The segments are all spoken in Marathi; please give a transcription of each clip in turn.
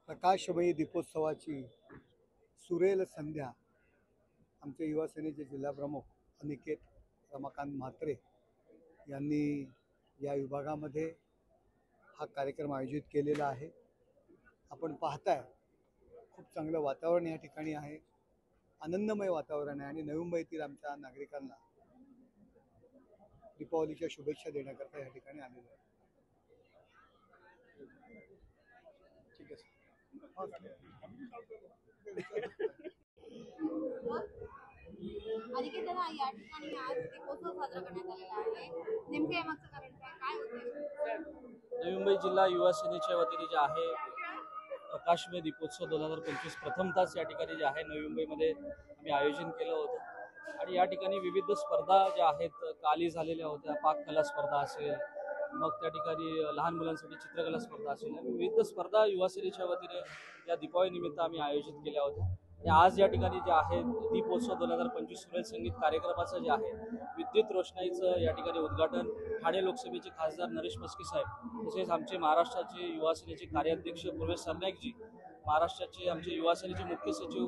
प्रकाशमयी दीपोत्सवाची सुरेल संध्या आमचे युवा सेनेचे जिल्हाप्रमुख अनिकेत रमाकांत म्हात्रे यांनी या विभागामध्ये हा कार्यक्रम आयोजित केलेला आहे। आपण पाहताय खूप चांगलं वातावरण या ठिकाणी आहे, आनंदमय वातावरण आहे आणि नवी मुंबईतील आमच्या नागरिकांना दीपावलीच्या शुभेच्छा देण्याकरता या ठिकाणी आलेलो आहे। ठीक आहे अनिकेत दादा, या ठिकाणी आज दीपोत्सव साजरा करण्यात आलेला आहे। नेमके यामागचं कारण काय उद्देश? नवी मुंबई जिल्हा युवा सेनेच्या वतीने जे आहे प्रकाशमय दीपोत्सव 2025 प्रथमताच या ठिकाणी जे आहे नवी मुंबईमध्ये आम्ही आयोजन केलं होतं आणि या ठिकाणी विविध स्पर्धा ज्या आहेत काली झालेल्या होत्या। पाककला स्पर्धा असेल, मग त्या ठिकाणी लहान मुलांसाठी चित्रकला स्पर्धा असेल, विविध स्पर्धा युवा सेनेच्या वतीने या दीपावली निमित्त आम्ही आयोजित केल्या होत्या। आणि आज या ठिकाणी जे आहे दीपोत्सव 2025 सुरेल संगीत कार्यक्रमाचं जे आहे विद्युत रोषणाईचं या ठिकाणी उद्घाटन ठाणे लोकसभेचे खासदार नरेश मस्के साहेब, तसेच आमचे महाराष्ट्राचे युवा सेनेचे कार्याध्यक्ष पूर्वेश सरनाईकजी, महाराष्ट्राचे आमचे युवा सेनेचे मुख्य सचिव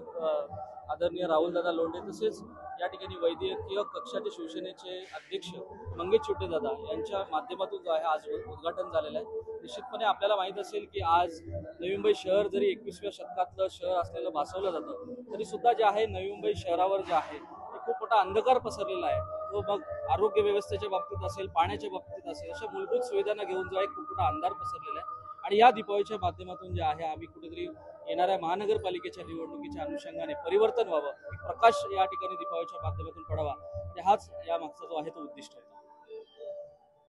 आदरणीय राहुलदादा लोंढे, तसेच या ठिकाणी वैद्यकीय कक्षाचे शिवसेनेचे अध्यक्ष मंगेश चिवटेदादा यांच्या माध्यमातून जो आहे आज उद्घाटन झालेलं आहे। निश्चितपणे आपल्याला माहीत असेल की आज नवी मुंबई शहर जरी 21व्या शतकातलं शहर असलेलं भासवलं जातं, तरी सुद्धा जे आहे नवी मुंबई शहरावर जे आहे ते खूप मोठा अंधकार पसरलेला आहे। तो मग आरोग्य व्यवस्थेच्या बाबतीत असेल, पाण्याच्या बाबतीत असेल, अशा मूलभूत सुविधांना घेऊन जो आहे खूप मोठा अंधार पसरलेला आहे। आणि या दीपावलीच्या माध्यमातून जे आहे आम्ही कुठेतरी येणाऱ्या महानगरपालिकेच्या निवडणुकीच्या अनुषंगाने परिवर्तन व्हावं, प्रकाश या ठिकाणी दीपावलीच्या माध्यमातून पडावा, हाच या मागचा जो आहे तो उद्दिष्ट आहे।